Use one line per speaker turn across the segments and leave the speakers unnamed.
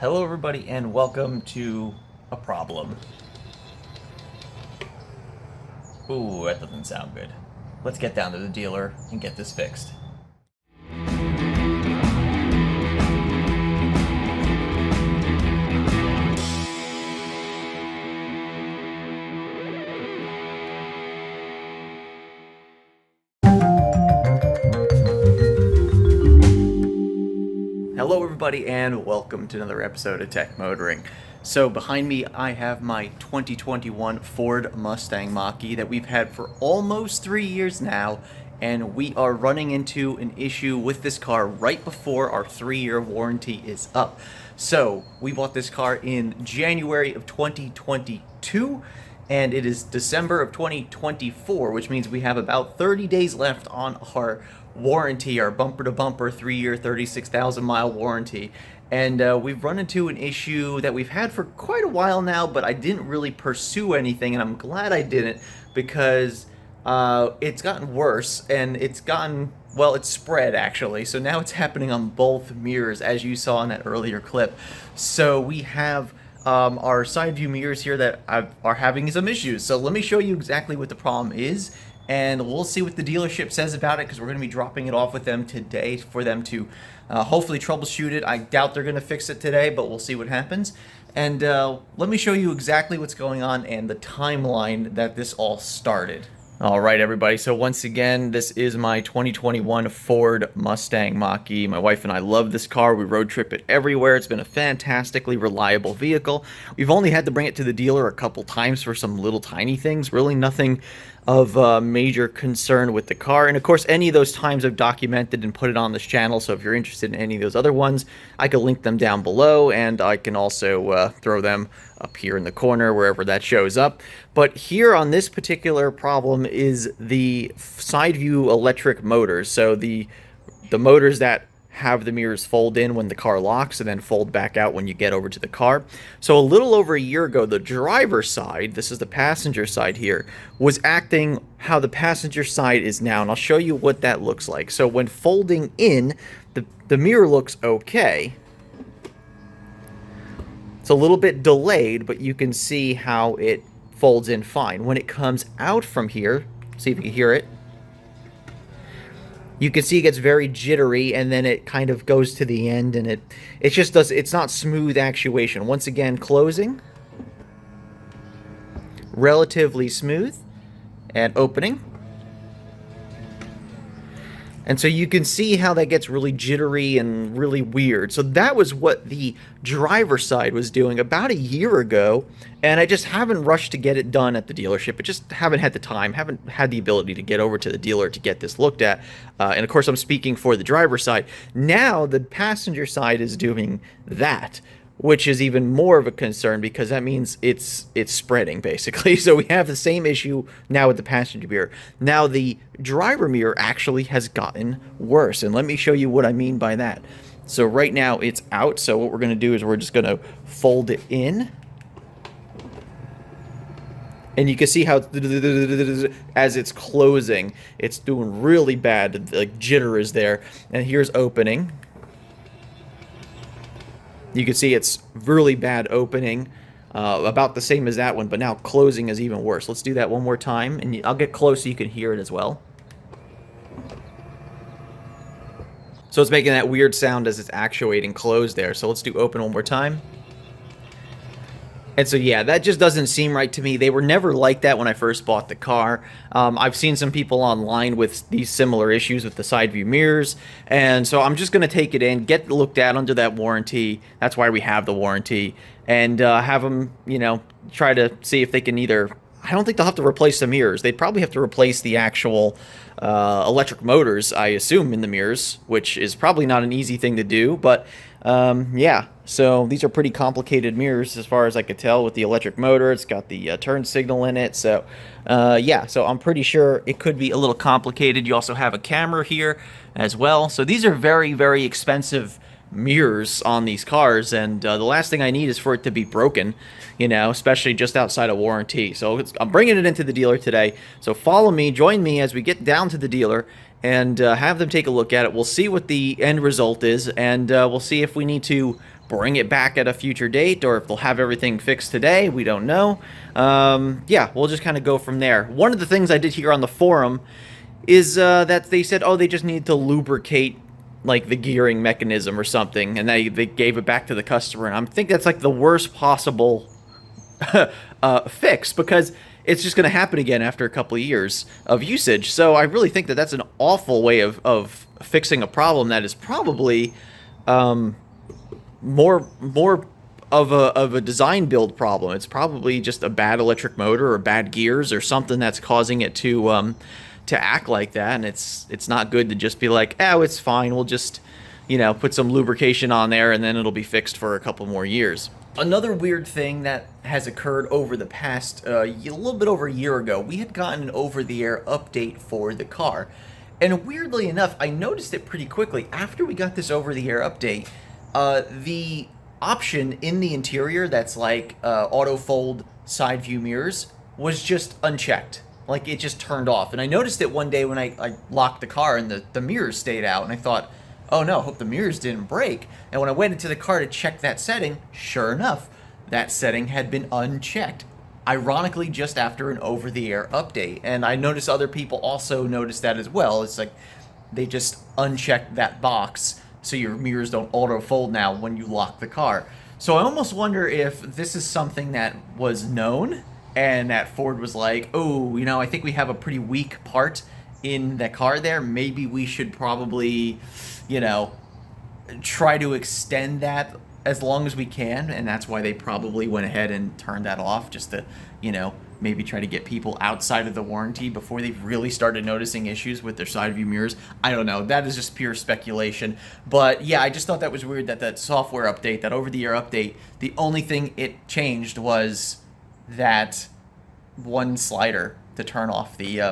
Hello everybody and welcome to a problem. Ooh, that doesn't sound good. Let's get down to the dealer and get this fixed. Hello everybody and welcome to another episode of Tech Motoring. So behind me I have my 2021 Ford Mustang Mach-E that we've had for almost 3 years now, and we are running into an issue with this car right before our 3-year warranty is up. So we bought this car in January of 2022 and it is December of 2024, which means we have about 30 days left on our warranty, our bumper-to-bumper 3-year, 36,000-mile warranty. And we've run into an issue that we've had for quite a while now, but I didn't really pursue anything, and I'm glad I didn't, because it's gotten worse, and it's gotten, well, it's spread, actually. So now it's happening on both mirrors, as you saw in that earlier clip. So we have our side view mirrors here that are having some issues. So let me show you exactly what the problem is, and we'll see what the dealership says about it, because we're going to be dropping it off with them today for them to hopefully troubleshoot it. I doubt they're going to fix it today, but we'll see what happens. And let me show you exactly what's going on and the timeline that this all started. All right, everybody. So once again, this is my 2021 Ford Mustang Mach-E. My wife and I love this car. We road trip it everywhere. It's been a fantastically reliable vehicle. We've only had to bring it to the dealer a couple times for some little tiny things. Really nothing of major concern with the car. And of course, any of those times I've documented and put it on this channel. So if you're interested in any of those other ones, I can link them down below, and I can also throw them up here in the corner wherever that shows up. But here on this particular problem is the side view electric motors. So the motors that have the mirrors fold in when the car locks and then fold back out when you get over to the car. So a little over a year ago, the driver's side, this is the passenger side here, was acting how the passenger side is now, and I'll show you what that looks like. So when folding in, the mirror looks okay. It's a little bit delayed, but you can see how it folds in fine. When it comes out from here, see if you can hear it, you can see it gets very jittery, and then it kind of goes to the end, and it just does, it's not smooth actuation. Once again, closing, relatively smooth, and opening. And so you can see how that gets really jittery and really weird. So that was what the driver's side was doing about a year ago, and I just haven't rushed to get it done at the dealership. I just haven't had the time, haven't had the ability to get over to the dealer to get this looked at. And of course, I'm speaking for the driver's side. Now the passenger side is doing that, which is even more of a concern, because that means it's spreading, basically. So we have the same issue now with the passenger mirror. Now the driver mirror actually has gotten worse, and let me show you what I mean by that. So right now it's out, so what we're going to do is we're just going to fold it in. And you can see how, as it's closing, it's doing really bad, like jitter is there. And here's opening. You can see it's really bad opening, about the same as that one, but now closing is even worse. Let's do that one more time, and I'll get close so you can hear it as well. So it's making that weird sound as it's actuating close there. So let's do open one more time. And so, yeah, that just doesn't seem right to me. They were never like that when I first bought the car. I've seen some people online with these similar issues with the side view mirrors. And so I'm just going to take it in, get looked at under that warranty. That's why we have the warranty. And have them, you know, try to see if they can either... I don't think they'll have to replace the mirrors. They'd probably have to replace the actual electric motors, I assume, in the mirrors, which is probably not an easy thing to do. But, yeah, so these are pretty complicated mirrors as far as I could tell with the electric motor. It's got the turn signal in it. So, yeah, so I'm pretty sure it could be a little complicated. You also have a camera here as well. So these are very, very expensive mirrors on these cars, and the last thing I need is for it to be broken, you know, especially just outside of warranty. So I'm bringing it into the dealer today, so follow me, join me as we get down to the dealer and have them take a look at it. We'll see what the end result is, and we'll see if we need to bring it back at a future date, or if they'll have everything fixed today. We don't know. Yeah, we'll just kind of go from there. One of the things I did hear on the forum is that they said, oh, they just need to lubricate like the gearing mechanism or something, and they gave it back to the customer. And I think that's like the worst possible fix, because it's just going to happen again after a couple of years of usage. So I really think that that's an awful way of fixing a problem that is probably more of a design build problem. It's probably just a bad electric motor or bad gears or something that's causing it to act like that. And it's not good to just be like, oh, it's fine, we'll just, put some lubrication on there and then it'll be fixed for a couple more years. Another weird thing that has occurred over the past, a little bit over a year ago, we had gotten an over-the-air update for the car. And weirdly enough, I noticed it pretty quickly. After we got this over-the-air update, the option in the interior that's like auto fold side view mirrors was just unchecked. Like, it just turned off. And I noticed it one day when I locked the car and the mirrors stayed out, and I thought, oh no, hope the mirrors didn't break. And when I went into the car to check that setting, sure enough, that setting had been unchecked. Ironically, just after an over-the-air update. And I noticed other people also noticed that as well. It's like they just unchecked that box so your mirrors don't auto-fold now when you lock the car. So I almost wonder if this is something that was known and that Ford was like, oh, I think we have a pretty weak part in the car there. Maybe we should probably, try to extend that as long as we can. And that's why they probably went ahead and turned that off, just to, maybe try to get people outside of the warranty before they really started noticing issues with their side view mirrors. I don't know. That is just pure speculation. But yeah, I just thought that was weird that that software update, that over-the-air update, the only thing it changed was that one slider to turn off the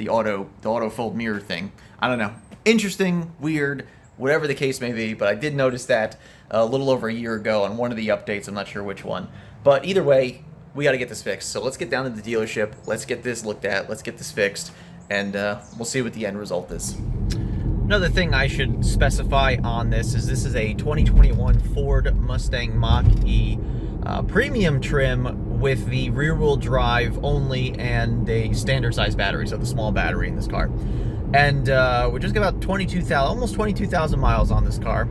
auto fold mirror thing. I don't know. Interesting, weird, whatever the case may be, but I did notice that a little over a year ago on one of the updates. I'm not sure which one. But either way, we got to get this fixed. So let's get down to the dealership. Let's get this looked at. Let's get this fixed. And we'll see what the end result is. Another thing I should specify on this is a 2021 Ford Mustang Mach-E premium trim with the rear-wheel drive only and a standard size battery, so the small battery in this car. And we're just about almost 22,000 miles on this car.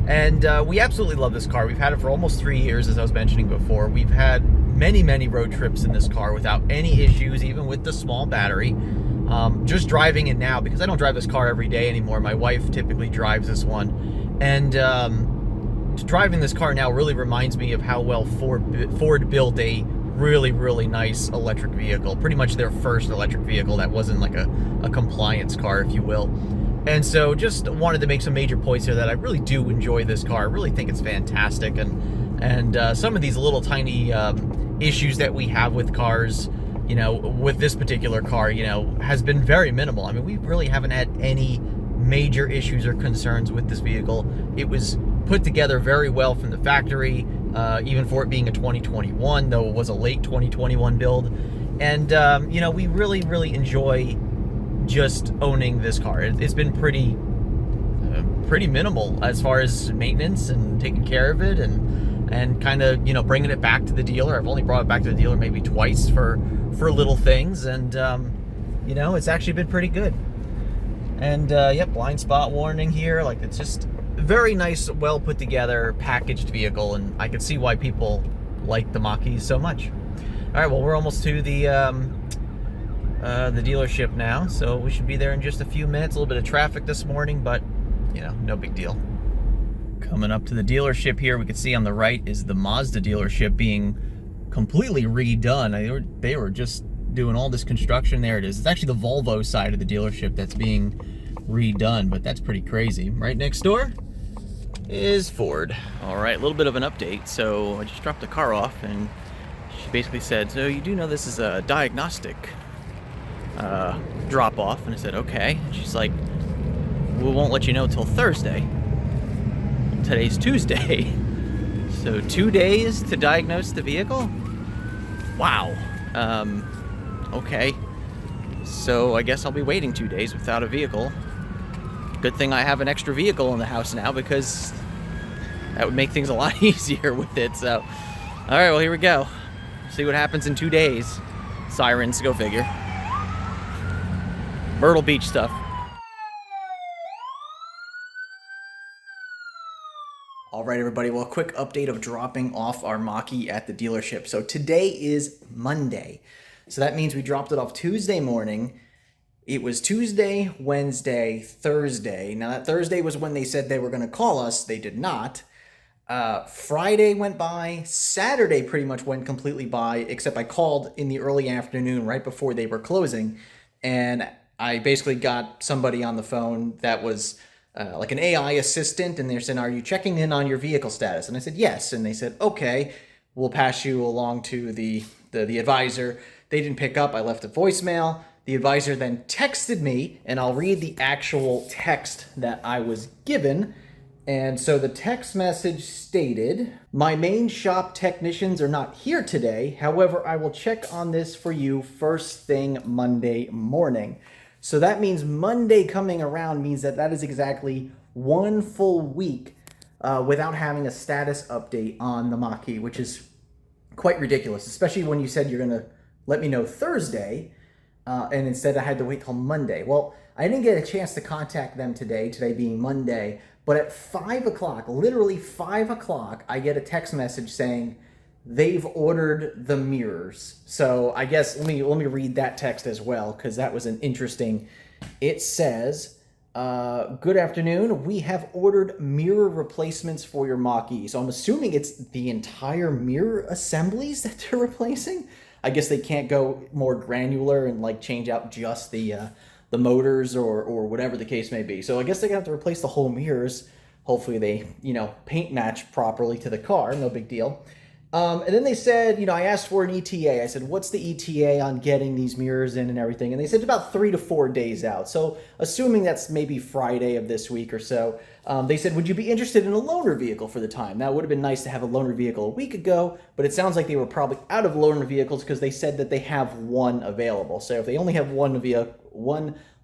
And we absolutely love this car. We've had it for almost 3 years, as I was mentioning before. We've had many road trips in this car without any issues, even with the small battery. Just driving it now, because I don't drive this car every day anymore. My wife typically drives this one. And driving this car now really reminds me of how well Ford built a really nice electric vehicle. Pretty much their first electric vehicle that wasn't like a compliance car, if you will. And so just wanted to make some major points here that I really do enjoy this car. I really think it's fantastic. And some of these little tiny issues that we have with cars, with this particular car, has been very minimal. I mean, we really haven't had any major issues or concerns with this vehicle. It was put together very well from the factory, even for it being a 2021, though it was a late 2021 build. And, we really enjoy just owning this car. It's been pretty minimal as far as maintenance and taking care of it and kind of, bringing it back to the dealer. I've only brought it back to the dealer maybe twice for little things, and, it's actually been pretty good. And, yep, blind spot warning here. Like, it's just very nice, well put together, packaged vehicle, and I can see why people like the Mach-E so much. All right, well, we're almost to the dealership now, so we should be there in just a few minutes. A little bit of traffic this morning, but, no big deal. Coming up to the dealership here, we can see on the right is the Mazda dealership being completely redone. They were just doing all this construction. There it is. It's actually the Volvo side of the dealership that's being redone, but that's pretty crazy. Right next door is Ford. All right, a little bit of an update. So I just dropped the car off, and she basically said, so you do know this is a diagnostic drop off? And I said, okay. And she's like, we won't let you know till Thursday. Today's Tuesday. So 2 days to diagnose the vehicle? Wow. Okay. So I guess I'll be waiting 2 days without a vehicle. Good thing I have an extra vehicle in the house now, because That would make things a lot easier with it. So, all right, well, here we go. See what happens in 2 days. Sirens, go figure. Myrtle Beach stuff. All right, everybody. Well, a quick update of dropping off our Mach-E at the dealership. So today is Monday. So that means we dropped it off Tuesday morning. It was Tuesday, Wednesday, Thursday. Now, that Thursday was when they said they were going to call us. They did not. Friday went by. Saturday pretty much went completely by, except I called in the early afternoon right before they were closing. And I basically got somebody on the phone that was like an AI assistant, and they're saying, "Are you checking in on your vehicle status?" And I said, "Yes." And they said, "Okay, we'll pass you along to the advisor." They didn't pick up. I left a voicemail. The advisor then texted me, and I'll read the actual text that I was given. And so the text message stated, "My main shop technicians are not here today. However, I will check on this for you first thing Monday morning." So that means Monday coming around means that is exactly 1 full week without having a status update on the Mach-E, which is quite ridiculous, especially when you said you're going to let me know Thursday, and instead I had to wait till Monday. Well, I didn't get a chance to contact them today being Monday, but at 5 o'clock, literally 5 o'clock, I get a text message saying they've ordered the mirrors. So I guess, let me read that text as well, because that was an interesting. It says, "Good afternoon. We have ordered mirror replacements for your Mach-E." So I'm assuming it's the entire mirror assemblies that they're replacing. I guess they can't go more granular and like change out just the motors or whatever the case may be. So I guess they're gonna have to replace the whole mirrors. Hopefully they, paint match properly to the car. No big deal. And then they said, I asked for an ETA. I said, "What's the ETA on getting these mirrors in and everything?" And they said about 3 to 4 days out. So assuming that's maybe Friday of this week or so, they said, "Would you be interested in a loaner vehicle for the time?" Now, it would have been nice to have a loaner vehicle a week ago, but it sounds like they were probably out of loaner vehicles because they said that they have one available. So if they only have one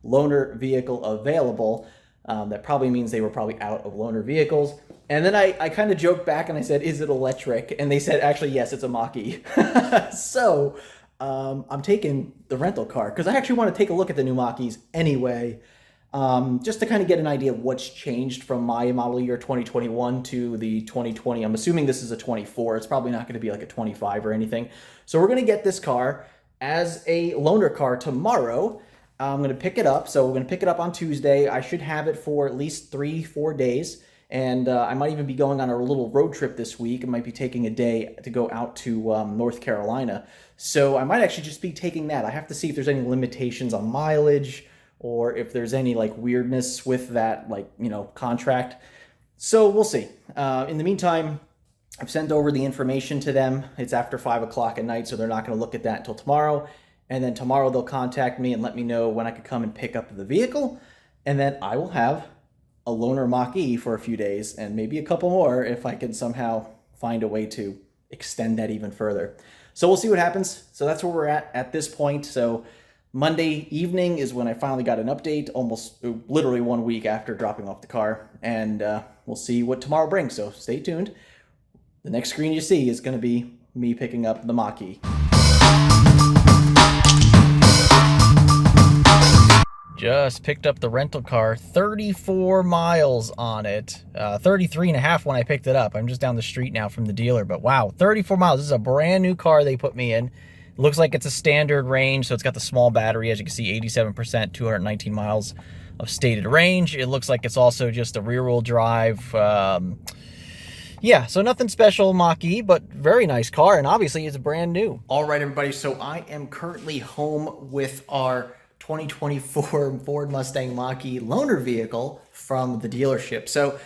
loaner vehicle available, that probably means they were probably out of loaner vehicles. And then I kind of joked back and I said, "Is it electric?" And they said, "Actually, yes, it's a Mach-E." So I'm taking the rental car because I actually want to take a look at the new Mach-E's anyway, just to kind of get an idea of what's changed from my model year 2021 to the 2020. I'm assuming this is a 24. It's probably not going to be like a 25 or anything. So we're going to get this car as a loaner car tomorrow. I'm going to pick it up. So we're going to pick it up on Tuesday. I should have it for at least 3-4 days. And I might even be going on a little road trip this week. I might be taking a day to go out to North Carolina. So I might actually just be taking that. I have to see if there's any limitations on mileage or if there's any like weirdness with that, contract. So we'll see. In the meantime, I've sent over the information to them. It's after 5 o'clock at night, so they're not going to look at that until tomorrow. And then tomorrow they'll contact me and let me know when I could come and pick up the vehicle. And then I will have a loaner Mach-E for a few days and maybe a couple more if I can somehow find a way to extend that even further. So we'll see what happens. So that's where we're at this point. So Monday evening is when I finally got an update, almost literally 1 week after dropping off the car. And we'll see what tomorrow brings. So stay tuned. The next screen you see is going to be me picking up the Mach-E. Just picked up the rental car, 34 miles on it, 33 and a half when I picked it up. I'm just down the street now from the dealer, but wow, 34 miles. This is a brand new car they put me in. It looks like it's a standard range, so it's got the small battery, as you can see, 87%, 219 miles of stated range. It looks like it's also just a rear-wheel drive. Yeah, so nothing special Mach-E, but very nice car, and obviously it's brand new. All right, everybody, so I am currently home with our 2024 Ford Mustang Mach-E loaner vehicle from the dealership. So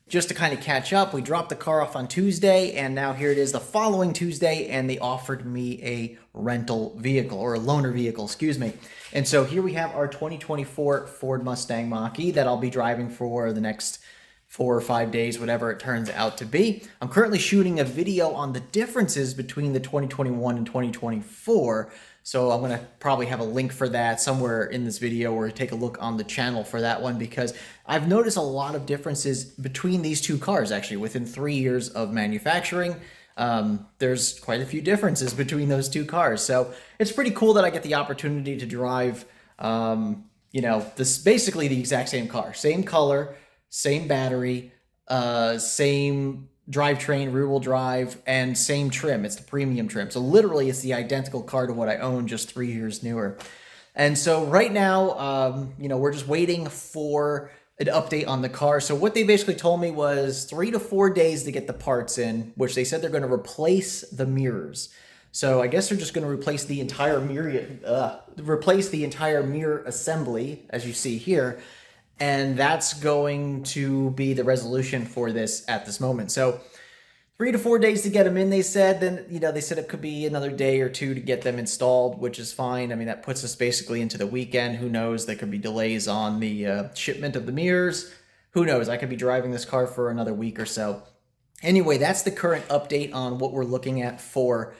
just to kind of catch up, we dropped the car off on Tuesday, and now here it is the following Tuesday, and they offered me a rental vehicle, or a loaner vehicle, excuse me. And so here we have our 2024 Ford Mustang Mach-E that I'll be driving for the next 4 or 5 days, whatever it turns out to be. I'm currently shooting a video on the differences between the 2021 and 2024. So I'm going to probably have a link for that somewhere in this video, or take a look on the channel for that one, because I've noticed a lot of differences between these two cars actually within 3 years of manufacturing. There's quite a few differences between those two cars. So it's pretty cool that I get the opportunity to drive, this basically the exact same car, same color, same battery, same drivetrain, rear-wheel drive, and same trim. It's the premium trim. So literally it's the identical car to what I own, just 3 years newer. And so right now, we're just waiting for an update on the car. So what they basically told me was 3 to 4 days to get the parts in, which they said they're going to replace the mirrors. So I guess they're just going to replace the entire mirror assembly, as you see here. And that's going to be the resolution for this at this moment. So 3 to 4 days to get them in, they said. Then, they said it could be another day or two to get them installed, which is fine. I mean, that puts us basically into the weekend. Who knows? There could be delays on the shipment of the mirrors. Who knows? I could be driving this car for another week or so. Anyway, that's the current update on what we're looking at for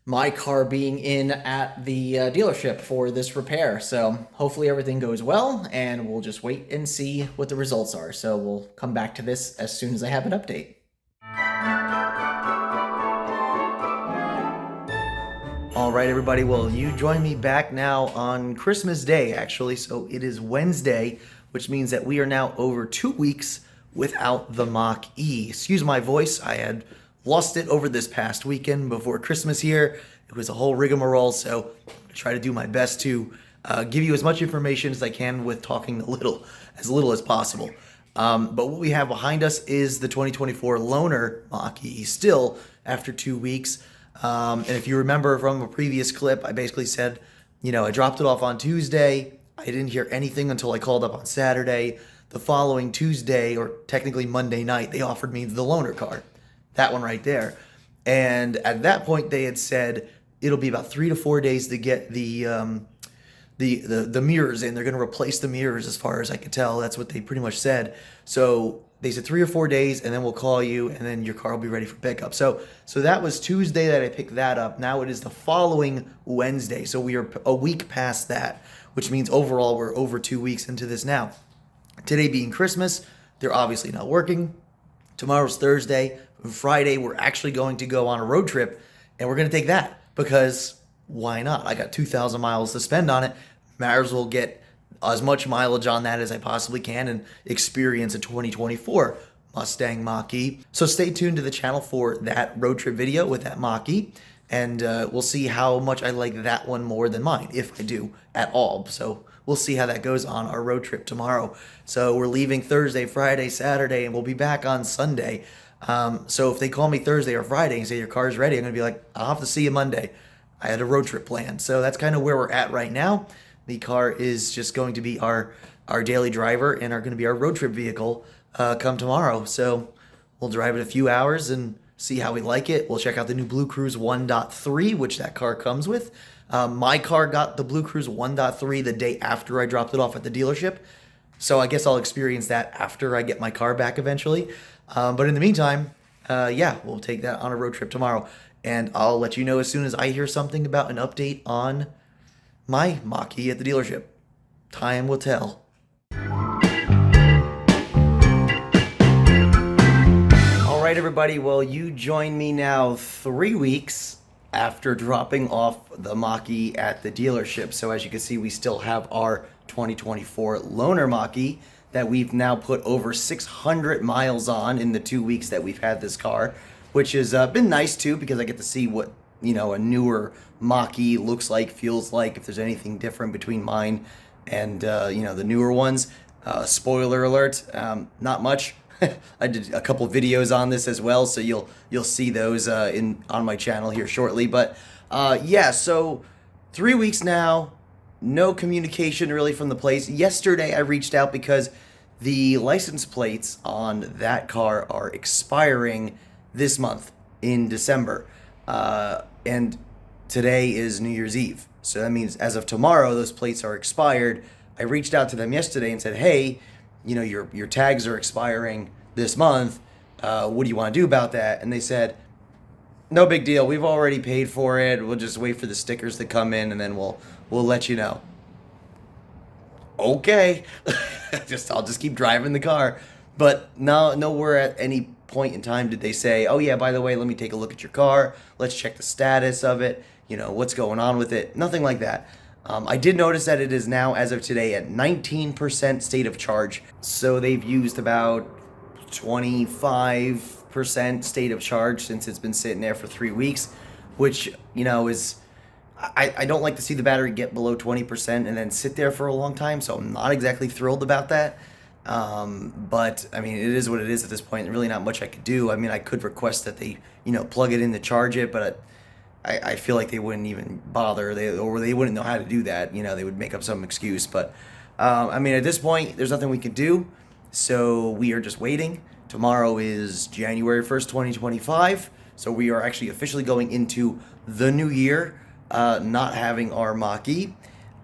my car being in at the dealership for this repair. So hopefully everything goes well, and we'll just wait and see what the results are. So we'll come back to this as soon as I have an update. All right, everybody. Well, you join me back now on Christmas Day, actually. So it is Wednesday, which means that we are now over 2 weeks without the Mach-E. Excuse my voice. I had lost it over this past weekend before Christmas here. It was a whole rigmarole, so I try to do my best to give you as much information as I can with talking as little as possible. But what we have behind us is the 2024 loaner Mach-E still after 2 weeks. And if you remember from a previous clip, I basically said, I dropped it off on Tuesday. I didn't hear anything until I called up on Saturday. The following Tuesday, or technically Monday night, they offered me the loaner car. That one right there. And at that point, they had said it'll be about 3 to 4 days to get the mirrors in. They're going to replace the mirrors, as far as I could tell. That's what they pretty much said. So they said 3 or 4 days, and then we'll call you, and then your car will be ready for pickup. So that was Tuesday that I picked that up. Now it is the following Wednesday. So we are a week past that, which means overall we're over 2 weeks into this now. Today being Christmas, they're obviously not working. Tomorrow's Thursday. Friday, we're actually going to go on a road trip, and we're going to take that, because why not? I got 2,000 miles to spend on it. Might as well get as much mileage on that as I possibly can and experience a 2024 Mustang Mach-E. So stay tuned to the channel for that road trip video with that Mach-E, and we'll see how much I like that one more than mine, if I do at all. So we'll see how that goes on our road trip tomorrow. So we're leaving Thursday, Friday, Saturday, and we'll be back on Sunday. So if they call me Thursday or Friday and say your car's ready, I'm going to be like, I'll have to see you Monday. I had a road trip planned. So that's kind of where we're at right now. The car is just going to be our daily driver and are going to be our road trip vehicle come tomorrow. So we'll drive it a few hours and see how we like it. We'll check out the new Blue Cruise 1.3, which that car comes with. My car got the Blue Cruise 1.3 the day after I dropped it off at the dealership. So I guess I'll experience that after I get my car back eventually. But in the meantime, we'll take that on a road trip tomorrow. And I'll let you know as soon as I hear something about an update on my Mach-E at the dealership. Time will tell. All right, everybody. Well, you join me now 3 weeks after dropping off the Mach-E at the dealership. So as you can see, we still have our 2024 loaner Mach-E that we've now put over 600 miles on in the 2 weeks that we've had this car, which has been nice too, because I get to see what a newer Mach-E looks like, feels like, if there's anything different between mine and the newer ones. Spoiler alert, not much. I did a couple videos on this as well, so you'll see those on my channel here shortly. But so 3 weeks now. No communication really from the place. Yesterday I reached out because the license plates on that car are expiring this month in December. And today is New Year's Eve. So that means as of tomorrow, those plates are expired. I reached out to them yesterday and said, hey, your tags are expiring
this month. What do you want to do about that? And they said, no big deal. We've already paid for it. We'll just wait for the stickers to come in, and then we'll let you know. Okay. I'll just keep driving the car. But nowhere at any point in time did they say, oh yeah, by the way, let me take a look at your car. Let's check the status of it. What's going on with it. Nothing like that. I did notice that it is now, as of today, at 19% state of charge. So they've used about 25% state of charge since it's been sitting there for 3 weeks, which, is... I don't like to see the battery get below 20% and then sit there for a long time, so I'm not exactly thrilled about that. But, I mean, it is what it is at this point. Really not much I could do. I mean, I could request that they, plug it in to charge it, but I feel like they wouldn't even bother. They wouldn't know how to do that. They would make up some excuse. But, I mean, at this point, there's nothing we can do, so we are just waiting. Tomorrow is January 1st, 2025, so we are actually officially going into the new year, not having our Mach-E,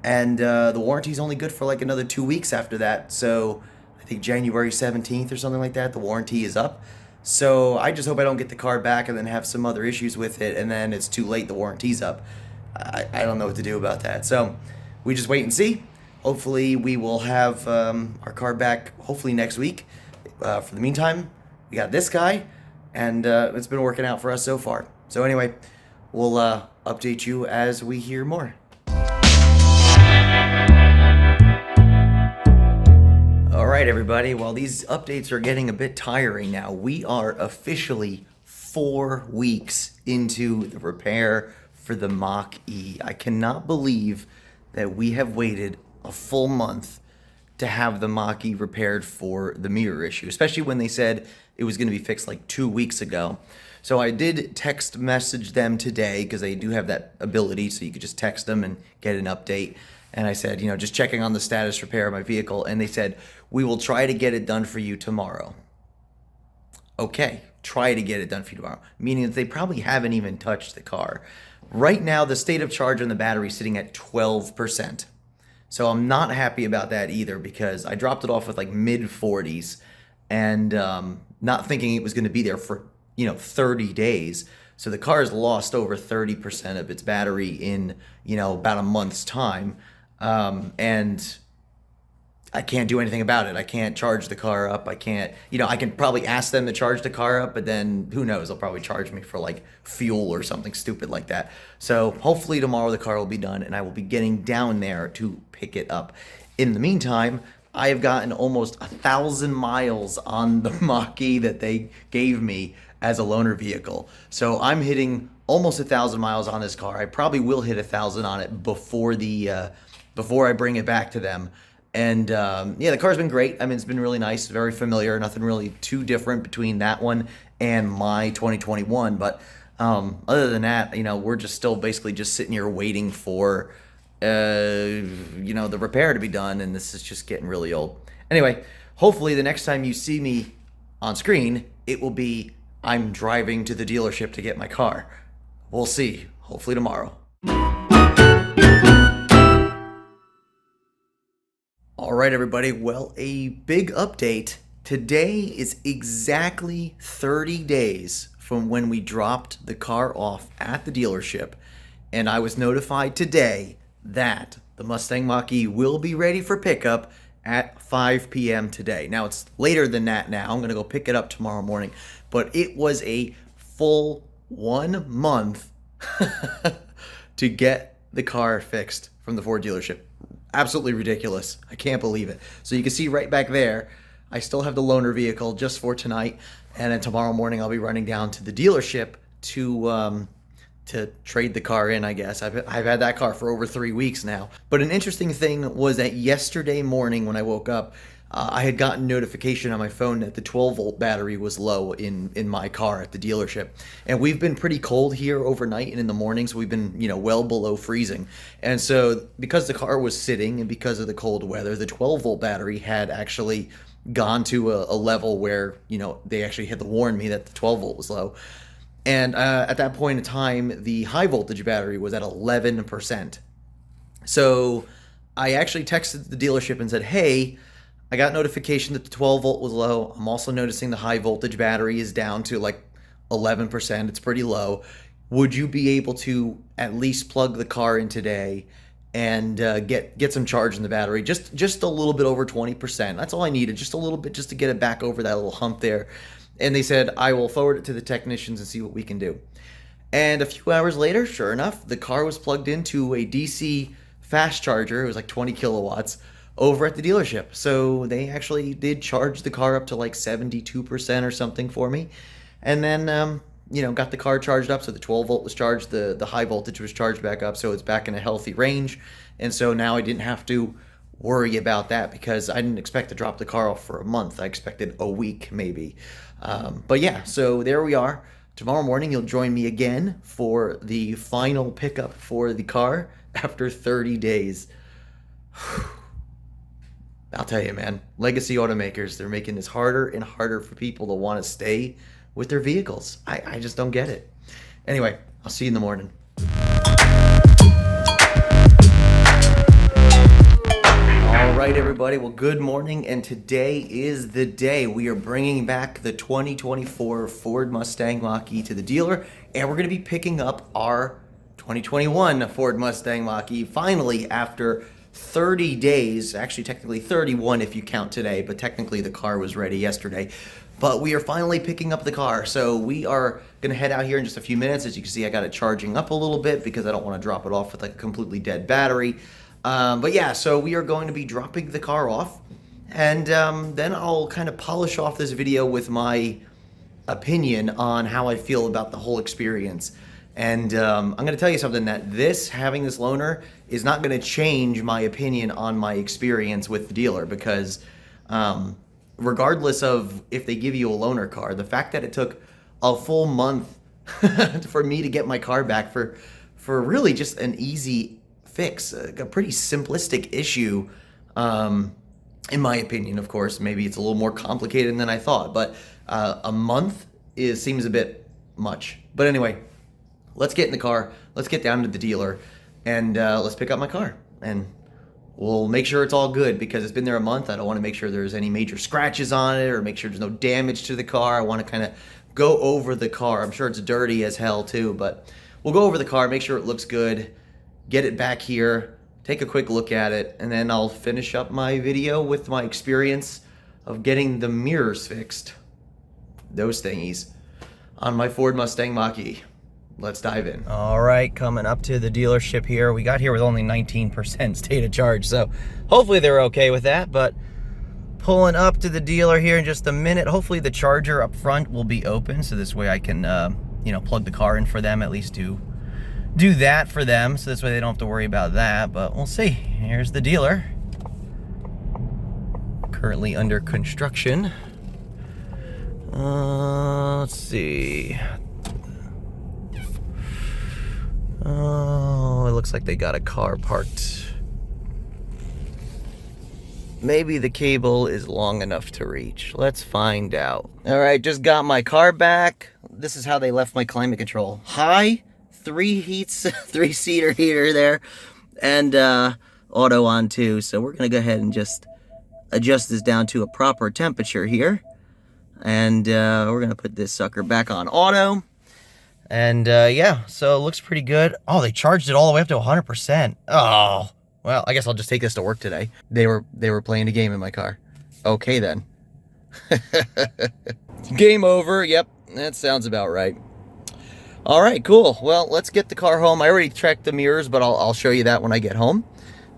and the warranty's only good for like another 2 weeks after that. So I think January 17th or something like that, the warranty is up. So I just hope I don't get the car back and then have some other issues with it, and then it's too late, the warranty's up. I don't know what to do about that. So we just wait and see. Hopefully we will have our car back hopefully next week. For the meantime, we got this guy, and it's been working out for us so far. So anyway, we'll update you as we hear more. All right, everybody. Well, these updates are getting a bit tiring now. We are officially 4 weeks into the repair for the Mach-E. I cannot believe that we have waited a full month to have the Mach-E repaired for the mirror issue, especially when they said it was going to be fixed like 2 weeks ago. So I did text message them today, because they do have that ability, so you could just text them and get an update. And I said, just checking on the status repair of my vehicle. And they said, we will try to get it done for you tomorrow. Okay, try to get it done for you tomorrow. Meaning that they probably haven't even touched the car. Right now, the state of charge on the battery is sitting at 12%. So I'm not happy about that either, because I dropped it off with like mid-40s and not thinking it was going to be there for 30 days. So the car has lost over 30% of its battery in, about a month's time. And I can't do anything about it. I can't charge the car up. I can't, I can probably ask them to charge the car up, but then who knows? They'll probably charge me for like fuel or something stupid like that. So hopefully tomorrow the car will be done and I will be getting down there to pick it up. In the meantime, I have gotten almost 1,000 miles on the Mach-E that they gave me as a loaner vehicle. So I'm hitting almost 1,000 miles on this car. I probably will hit 1,000 on it before I bring it back to them. And the car's been great. I mean, it's been really nice, very familiar. Nothing really too different between that one and my 2021. But other than that, we're just still basically just sitting here waiting for the repair to be done, and this is just getting really old. Anyway, hopefully the next time you see me on screen, it will be I'm driving to the dealership to get my car. We'll see. Hopefully tomorrow. All right, everybody. Well, a big update. Today is exactly 30 days from when we dropped the car off at the dealership, and I was notified today that the Mustang Mach-E will be ready for pickup at 5 p.m. today. Now, it's later than that now. I'm going to go pick it up tomorrow morning. But it was a full 1 month to get the car fixed from the Ford dealership. Absolutely ridiculous. I can't believe it. So you can see right back there, I still have the loaner vehicle just for tonight. And then tomorrow morning, I'll be running down to the dealership to trade the car in, I guess. I've had that car for over 3 weeks now. But an interesting thing was that yesterday morning when I woke up, I had gotten notification on my phone that the 12-volt battery was low in my car at the dealership. And we've been pretty cold here overnight and in the mornings. We've been, well below freezing. And so because the car was sitting and because of the cold weather, the 12-volt battery had actually gone to a level where, they actually had to warn me that the 12-volt was low. And at that point in time, the high voltage battery was at 11%. So I actually texted the dealership and said, hey, I got notification that the 12 volt was low. I'm also noticing the high voltage battery is down to like 11%. It's pretty low. Would you be able to at least plug the car in today and get some charge in the battery? Just a little bit over 20%. That's all I needed. Just a little bit, just to get it back over that little hump there. And they said, I will forward it to the technicians and see what we can do. And a few hours later, sure enough, the car was plugged into a DC fast charger. It was like 20 kilowatts over at the dealership. So they actually did charge the car up to like 72% or something for me. And then, got the car charged up. So the 12 volt was charged, the high voltage was charged back up. So it's back in a healthy range. And so now I didn't have to worry about that because I didn't expect to drop the car off for a month. I expected a week maybe. But yeah, so there we are. Tomorrow morning, you'll join me again for the final pickup for the car after 30 days. I'll tell you, man, legacy automakers, they're making this harder and harder for people to want to stay with their vehicles. I just don't get it. Anyway, I'll see you in the morning. All right, everybody. Well, good morning, and today is the day we are bringing back the 2024 Ford Mustang Mach-E to the dealer, and we're going to be picking up our 2021 Ford Mustang Mach-E finally after 30 days, actually technically 31 if you count today, but technically the car was ready yesterday. But we are finally picking up the car, so we are going to head out here in just a few minutes. As you can see, I got it charging up a little bit because I don't want to drop it off with like a completely dead battery. But yeah, so we are going to be dropping the car off, and then I'll kind of polish off this video with my opinion on how I feel about the whole experience. And I'm going to tell you something, that having this loaner is not going to change my opinion on my experience with the dealer, because regardless of if they give you a loaner car, the fact that it took a full month for me to get my car back for really just an easy fix, a pretty simplistic issue, in my opinion. Of course, maybe it's a little more complicated than I thought, but a month seems a bit much. But anyway, let's get in the car, let's get down to the dealer, and let's pick up my car, and we'll make sure it's all good, because it's been there a month. I don't want to make sure there's any major scratches on it or make sure there's no damage to the car. I want to kind of go over the car. I'm sure it's dirty as hell too, but we'll go over the car, make sure it looks good, get it back here, take a quick look at it, and then I'll finish up my video with my experience of getting the mirrors fixed, those thingies, on my Ford Mustang Mach-E. Let's dive in. All right, coming up to the dealership here. We got here with only 19% state of charge, so hopefully they're okay with that. But pulling up to the dealer here in just a minute. Hopefully the charger up front will be open, so this way I can, plug the car in for them, at least do that for them, so this way they don't have to worry about that. But we'll see. Here's the dealer, currently under construction. Let's see. Oh, it looks like they got a car parked. Maybe the cable is long enough to reach. Let's find out. All right, just got my car back. This is how they left my climate control. High, 3 heats, 3-seater heater there, and auto on too. So we're gonna go ahead and just adjust this down to a proper temperature here. And we're gonna put this sucker back on auto. And yeah, so it looks pretty good. Oh, they charged it all the way up to 100%. Oh, well, I guess I'll just take this to work today. They were playing a game in my car. Okay then. Game over. Yep, that sounds about right. All right, cool. Well, let's get the car home. I already checked the mirrors, but I'll show you that when I get home.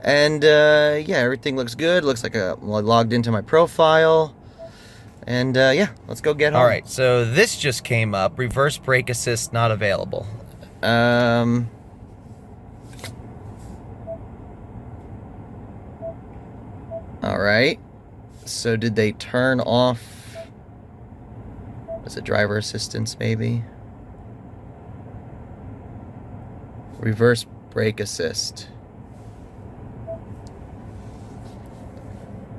And yeah, everything looks good. Looks like I logged into my profile. And yeah, let's go get home. All right, so this just came up. Reverse brake assist not available. All right. So did they turn off? Was it driver assistance maybe? Reverse brake assist.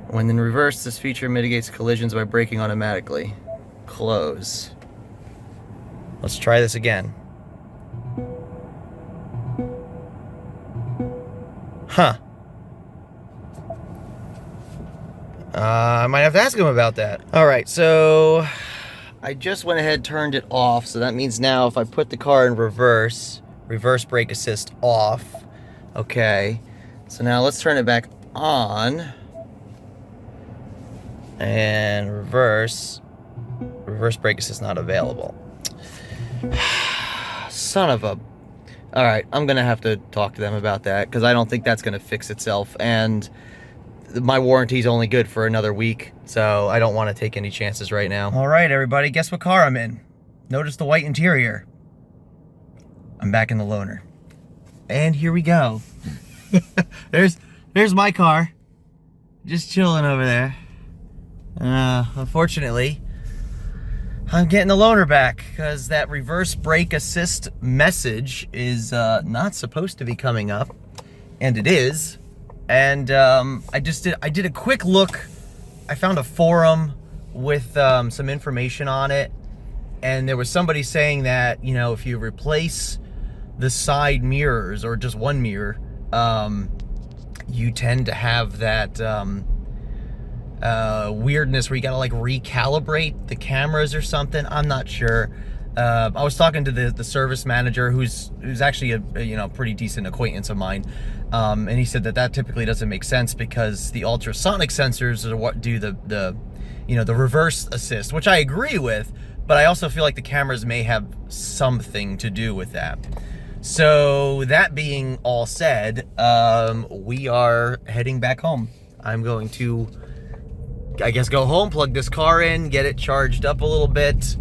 When in reverse, this feature mitigates collisions by braking automatically. Close. Let's try this again. Huh. I might have to ask him about that. All right, so I just went ahead and turned it off. So that means now if I put the car in reverse brake assist off. Okay, so now let's turn it back on. And reverse brake assist not available. Son of a... All right, I'm gonna have to talk to them about that because I don't think that's gonna fix itself, and my warranty's only good for another week, so I don't want to take any chances right now. All right, everybody, guess what car I'm in? Notice the white interior. I'm back in the loaner, and here we go. there's my car, just chilling over there. Unfortunately, I'm getting the loaner back because that reverse brake assist message is not supposed to be coming up, and it is. And I did a quick look. I found a forum with some information on it, and there was somebody saying that, you know, if you replace the side mirrors or just one mirror, you tend to have that weirdness where you gotta like recalibrate the cameras or something. I'm not sure. I was talking to the service manager, who's actually a you know, pretty decent acquaintance of mine, and he said that typically doesn't make sense because the ultrasonic sensors are what do the you know, the reverse assist, which I agree with, but I also feel like the cameras may have something to do with that. So that being all said, we are heading back home. I'm going to, I guess, go home, plug this car in, get it charged up a little bit,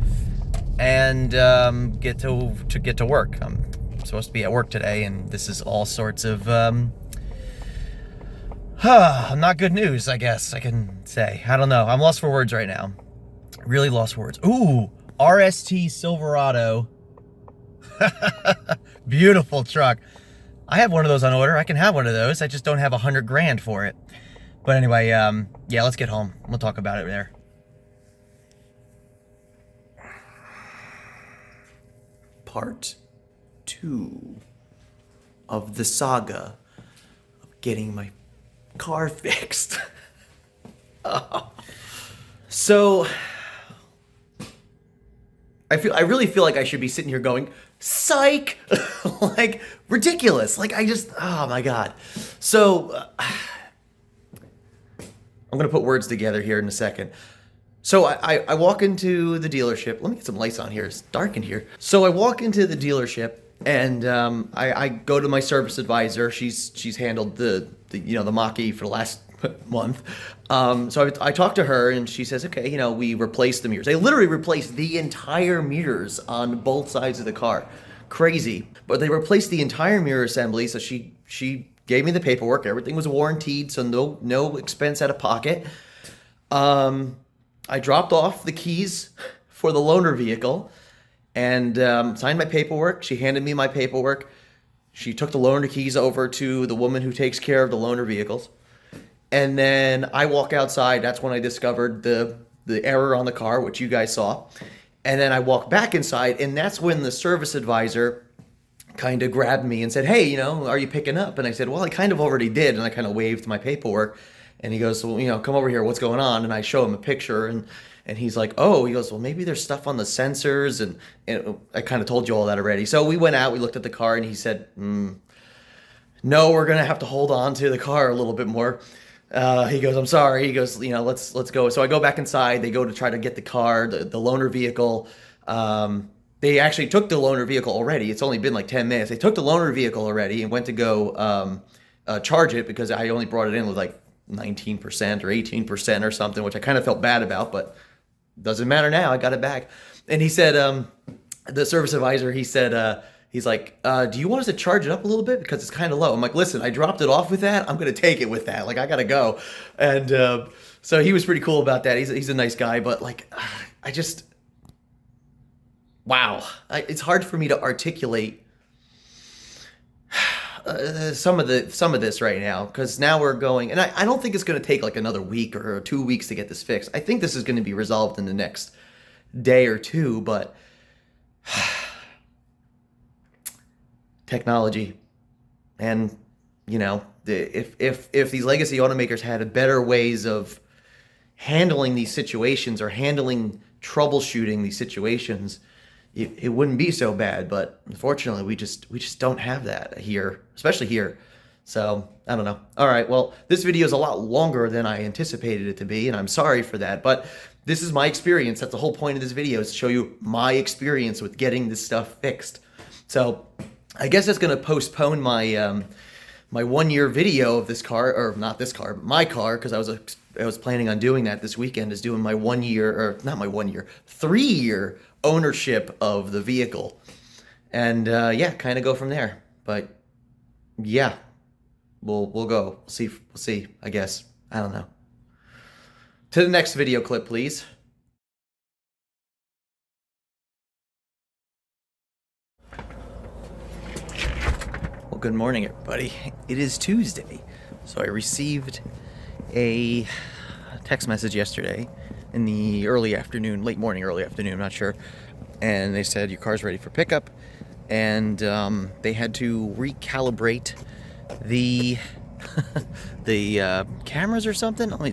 and get to work. I'm supposed to be at work today, and this is all sorts of not good news, I guess I can say. I don't know. I'm lost for words right now. Really lost for words. Ooh, RST Silverado. Beautiful truck. I have one of those on order. I can have one of those. I just don't have 100 grand for it. But anyway, yeah, let's get home. We'll talk about it there.
Part 2 of the saga of getting my car fixed. So I really feel like I should be sitting here going, psych! Like, ridiculous. Like, oh my God. So, I'm gonna put words together here in a second. So I walk into the dealership. Let me get some lights on here. It's dark in here. So I walk into the dealership, and I go to my service advisor. She's handled the Mach-E for the last month. So I talked to her, and she says, okay, you know, we replaced the mirrors. They literally replaced the entire mirrors on both sides of the car. Crazy. But they replaced the entire mirror assembly. So she gave me the paperwork. Everything was warranted, so no expense out of pocket. I dropped off the keys for the loaner vehicle and signed my paperwork. She handed me my paperwork. She took the loaner keys over to the woman who takes care of the loaner vehicles. And then I walk outside. That's when I discovered the error on the car, which you guys saw. And then I walk back inside, and that's when the service advisor kind of grabbed me and said, hey, you know, are you picking up? And I said, well, I kind of already did. And I kind of waved my paperwork. And he goes, well, you know, come over here. What's going on? And I show him a picture, and he's like, oh, he goes, well, maybe there's stuff on the sensors. And I kind of told you all that already. So we went out, we looked at the car, and he said, no, we're going to have to hold on to the car a little bit more. He goes, I'm sorry. He goes, you know, let's go. So I go back inside. They go to try to get the car, the loaner vehicle. They actually took the loaner vehicle already. It's only been like 10 minutes. They took the loaner vehicle already and went to go charge it because I only brought it in with like 19% or 18% or something, which I kind of felt bad about, but doesn't matter now. I got it back. And he said, the service advisor, he said, he's like, do you want us to charge it up a little bit? Because it's kind of low. I'm like, listen, I dropped it off with that. I'm going to take it with that. Like, I got to go. And so he was pretty cool about that. He's a nice guy, but like, I just, wow. It's hard for me to articulate some of this right now, because now we're going, and I don't think it's going to take like another week or 2 weeks to get this fixed. I think this is going to be resolved in the next day or two, but technology, and you know, if these legacy automakers had better ways of
handling these situations or handling troubleshooting these situations, it wouldn't be so bad. But unfortunately, we just don't have that here, especially here. So I don't know. All right, well, this video is a lot longer than I anticipated it to be, and I'm sorry for that. But this is my experience. That's the whole point of this video, is to show you my experience with getting this stuff fixed. So I guess that's going to postpone my my 1-year video of this car, or not this car, but my car, because I was planning on doing that this weekend, is doing my 1 year, or not my 1 year, 3-year ownership of the vehicle, and yeah, kind of go from there. But yeah, we'll go. We'll see. I guess, I don't know. To the next video clip, please. Well, good morning, everybody. It is Tuesday, so I received a text message yesterday in the early afternoon, late morning, early afternoon, I'm not sure, and they said your car's ready for pickup, and they had to recalibrate the the cameras or something. Let me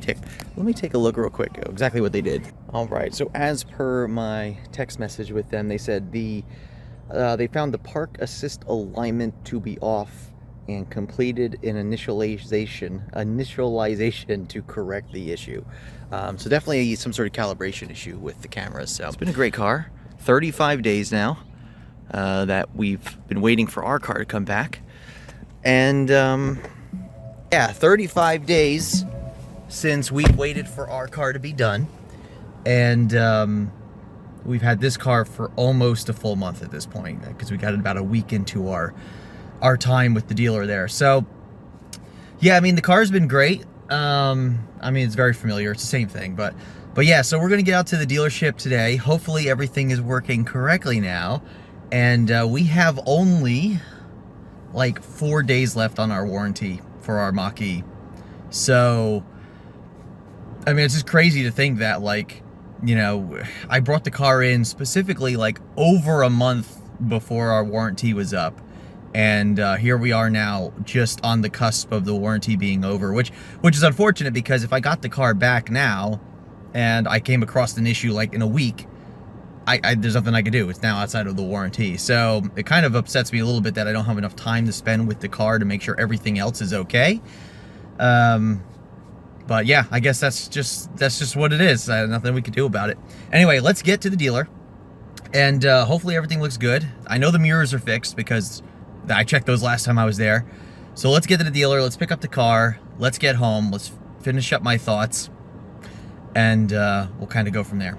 take a look real quick exactly what they did. All right, so as per my text message with them, they said they found the park assist alignment to be off and completed an initialization to correct the issue. So definitely some sort of calibration issue with the cameras. So it's been a great car. 35 days now that we've been waiting for our car to come back. And yeah, 35 days since we've waited for our car to be done. And we've had this car for almost a full month at this point, because we got it about a week into our time with the dealer there. So yeah, I mean, the car's been great. I mean, it's very familiar. It's the same thing, but yeah, so we're going to get out to the dealership today. Hopefully everything is working correctly now. And we have only like 4 days left on our warranty for our Mach-E. So, I mean, it's just crazy to think that, like, you know, I brought the car in specifically like over a month before our warranty was up. And here we are now, just on the cusp of the warranty being over, which is unfortunate, because if I got the car back now and I came across an issue like in a week, there's nothing I could do. It's now outside of the warranty. So it kind of upsets me a little bit that I don't have enough time to spend with the car to make sure everything else is okay. But yeah, I guess that's just what it is. Nothing we could do about it. Anyway, let's get to the dealer, and hopefully everything looks good. I know the mirrors are fixed because I checked those last time I was there. So let's get to the dealer. Let's pick up the car. Let's get home. Let's finish up my thoughts, and we'll kind of go from there.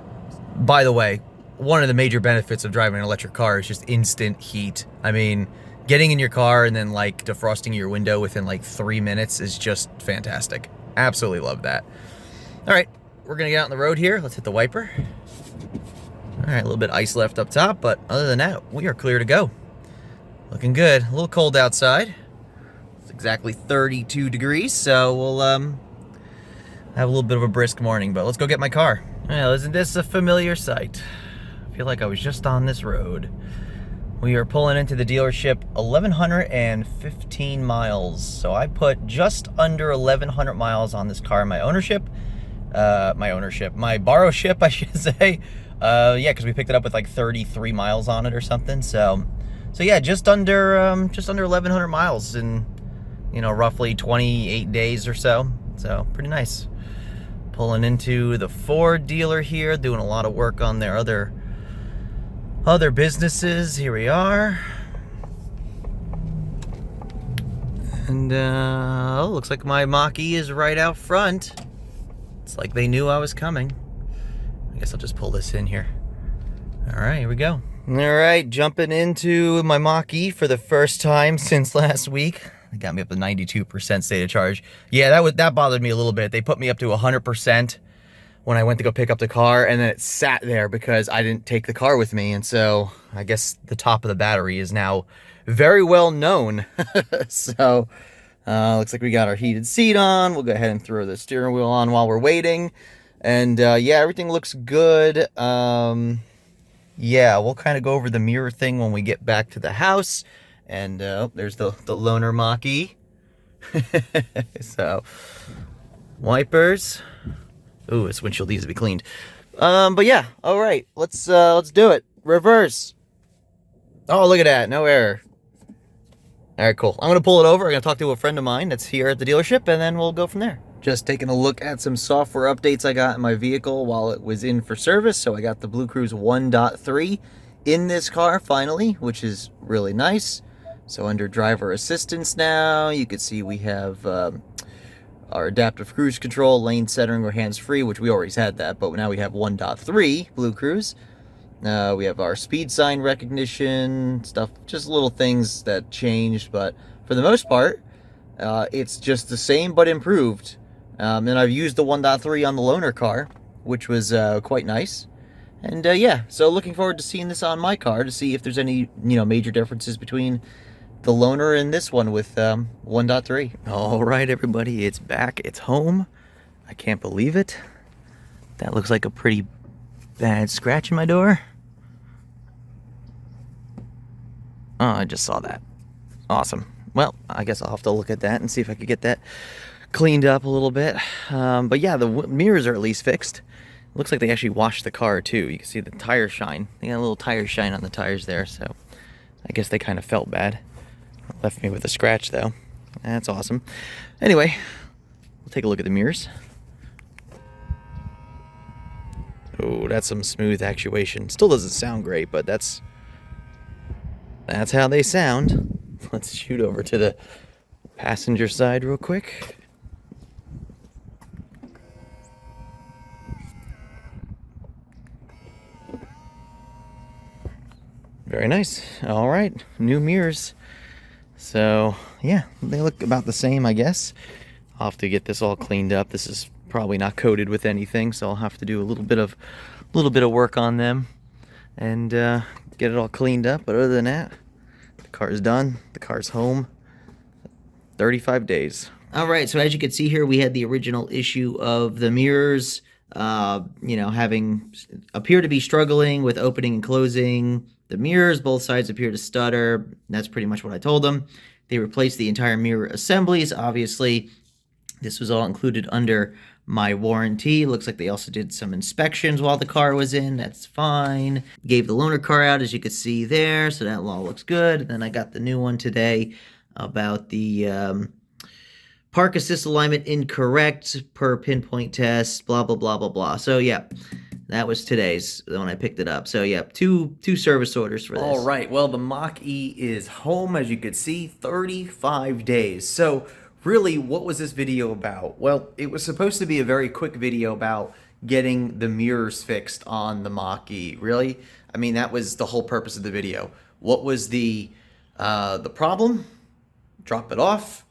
By the way, one of the major benefits of driving an electric car is just instant heat. I mean, getting in your car and then like defrosting your window within like 3 minutes is just fantastic. Absolutely love that. All right, we're gonna get out on the road here. Let's hit the wiper. All right, a little bit of ice left up top, but other than that, we are clear to go. Looking good. A little cold outside. It's exactly 32 degrees, so we'll have a little bit of a brisk morning, but let's go get my car. Well, isn't this a familiar sight? I feel like I was just on this road. We are pulling into the dealership 1,115 miles. So I put just under 1,100 miles on this car. My ownership, my borrow-ship, I should say. Yeah, because we picked it up with like 33 miles on it or something. So yeah, just under 1,100 miles in, you know, roughly 28 days or so. So pretty nice. Pulling into the Ford dealer here, doing a lot of work on their other businesses. Here we are. And looks like my Mach-E is right out front. It's like they knew I was coming. I guess I'll just pull this in here. All right, here we go. All right, jumping into my Mach-E for the first time since last week. They got me up to 92% state of charge. Yeah, that bothered me a little bit. They put me up to 100% when I went to go pick up the car, and then it sat there because I didn't take the car with me. And so I guess the top of the battery is now very well known. So looks like we got our heated seat on. We'll go ahead and throw the steering wheel on while we're waiting. And yeah, everything looks good. Yeah, we'll kind of go over the mirror thing when we get back to the house. And there's the loaner Mach-E. So, wipers. Ooh, this windshield needs to be cleaned. But yeah, all right, let's do it. Reverse. Oh, look at that, no error. All right, cool. I'm gonna pull it over. I'm gonna talk to a friend of mine that's here at the dealership, and then we'll go from there. Just taking a look at some software updates I got in my vehicle while it was in for service. So I got the Blue Cruise 1.3 in this car finally, which is really nice. So under driver assistance now, you can see we have our adaptive cruise control, lane centering, or hands-free, which we always had that, but now we have 1.3 Blue Cruise. We have our speed sign recognition, stuff, just little things that changed, but for the most part, it's just the same but improved. And I've used the 1.3 on the loaner car, which was quite nice. And yeah, so looking forward to seeing this on my car to see if there's any, major differences between the loaner and this one with 1.3. All right, everybody, it's back. It's home. I can't believe it. That looks like a pretty bad scratch in my door. Oh, I just saw that. Awesome. Well, I guess I'll have to look at that and see if I could get that cleaned up a little bit. But yeah, the mirrors are at least fixed. Looks like they actually washed the car too. You can see the tire shine. They got a little tire shine on the tires there, so I guess they kind of felt bad. Left me with a scratch though. That's awesome. Anyway, we'll take a look at the mirrors. Oh, that's some smooth actuation. Still doesn't sound great, but that's how they sound. Let's shoot over to the passenger side real quick. Very nice. All right, new mirrors. So yeah, they look about the same, I guess. I'll have to get this all cleaned up. This is probably not coated with anything, so I'll have to do a little bit of work on them and get it all cleaned up. But other than that, the car's done. The car's home. 35 days. All right, so as you can see here, we had the original issue of the mirrors, having appear to be struggling with opening and closing the mirrors. Both sides appear to stutter. That's pretty much what I told them. They replaced the entire mirror assemblies. Obviously, this was all included under my warranty. Looks like they also did some inspections while the car was in. That's fine. Gave the loaner car out, as you can see there, so that all looks good. And then I got the new one today about the park assist alignment incorrect per pinpoint test, blah, blah, blah, blah, blah. So, yeah, that was today's when I picked it up. So, yeah, two service orders for this.
All right. Well, the Mach-E is home, as you could see, 35 days. So, really, what was this video about? Well, it was supposed to be a very quick video about getting the mirrors fixed on the Mach-E. Really? I mean, that was the whole purpose of the video. What was the problem? Drop it off.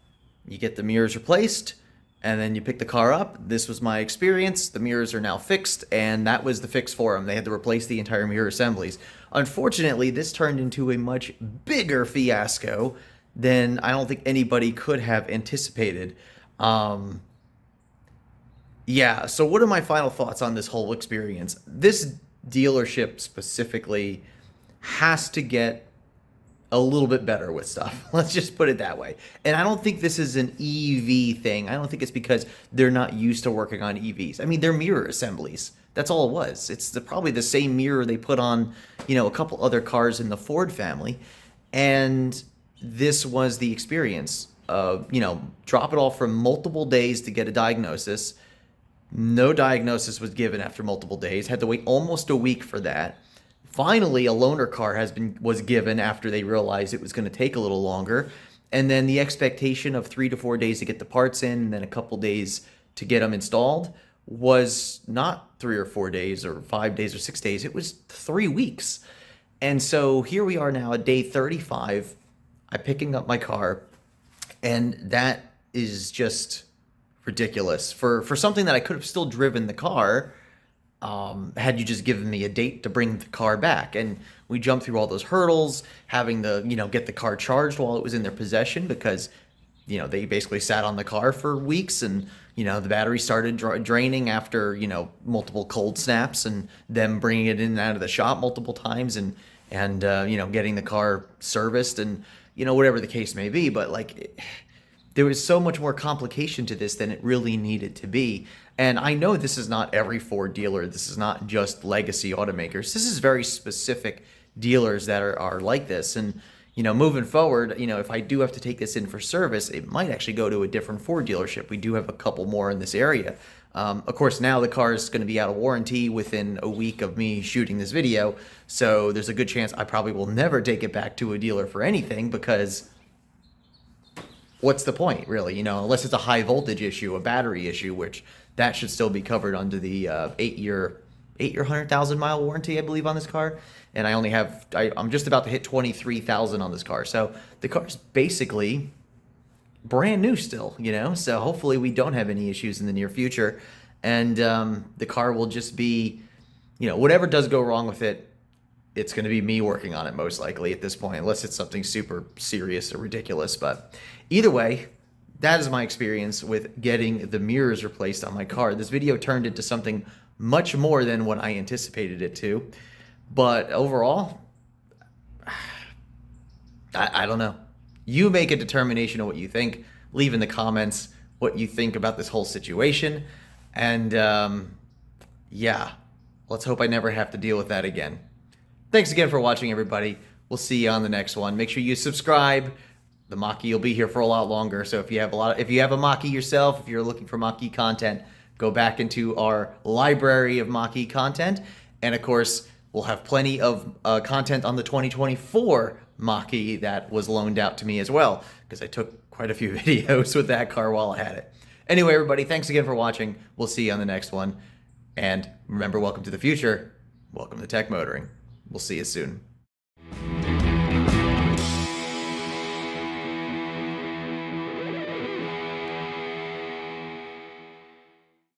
You get the mirrors replaced, and then you pick the car up. This was my experience. The mirrors are now fixed, and that was the fix for them. They had to replace the entire mirror assemblies. Unfortunately, this turned into a much bigger fiasco than I don't think anybody could have anticipated. Yeah, so what are my final thoughts on this whole experience? This dealership specifically has to get a little bit better with stuff. Let's just put it that way. And I don't think this is an EV thing. I don't think it's because they're not used to working on EVs. I mean, they're mirror assemblies. That's all it was. It's probably the same mirror they put on, a couple other cars in the Ford family. And this was the experience of, drop it all for multiple days to get a diagnosis. No diagnosis was given after multiple days. Had to wait almost a week for that. Finally, a loaner car was given after they realized it was going to take a little longer. And then the expectation of 3 to 4 days to get the parts in and then a couple days to get them installed was not 3 or 4 days or 5 days or 6 days. It was 3 weeks. And so here we are now at day 35. I'm picking up my car, and that is just ridiculous. For something that I could have still driven the car, had you just given me a date to bring the car back. And we jumped through all those hurdles, having to, get the car charged while it was in their possession because, they basically sat on the car for weeks and, the battery started draining after, multiple cold snaps and them bringing it in and out of the shop multiple times and getting the car serviced and, whatever the case may be. But there was so much more complication to this than it really needed to be. And I know this is not every Ford dealer. This is not just legacy automakers. This is very specific dealers that are like this. And, moving forward, if I do have to take this in for service, it might actually go to a different Ford dealership. We do have a couple more in this area. Of course, now the car is going to be out of warranty within a week of me shooting this video. So there's a good chance I probably will never take it back to a dealer for anything, because what's the point, really? Unless it's a high voltage issue, a battery issue, which that should still be covered under the 8-year 100,000 mile warranty, I believe, on this car. And I'm just about to hit 23,000 on this car. So the car's basically brand new still, so hopefully we don't have any issues in the near future. And the car will just be, whatever does go wrong with it, it's going to be me working on it most likely at this point, unless it's something super serious or ridiculous. But either way, that is my experience with getting the mirrors replaced on my car. This video turned into something much more than what I anticipated it to. But overall, I don't know. You make a determination of what you think. Leave in the comments what you think about this whole situation. And yeah, let's hope I never have to deal with that again. Thanks again for watching, everybody. We'll see you on the next one. Make sure you subscribe. The Mach-E will be here for a lot longer. So if you have a Mach-E yourself, if you're looking for Mach-E content, go back into our library of Mach-E content. And of course, we'll have plenty of content on the 2024 Mach-E that was loaned out to me as well, because I took quite a few videos with that car while I had it. Anyway, everybody, thanks again for watching. We'll see you on the next one. And remember, welcome to the future. Welcome to Tech Motoring. We'll see you soon.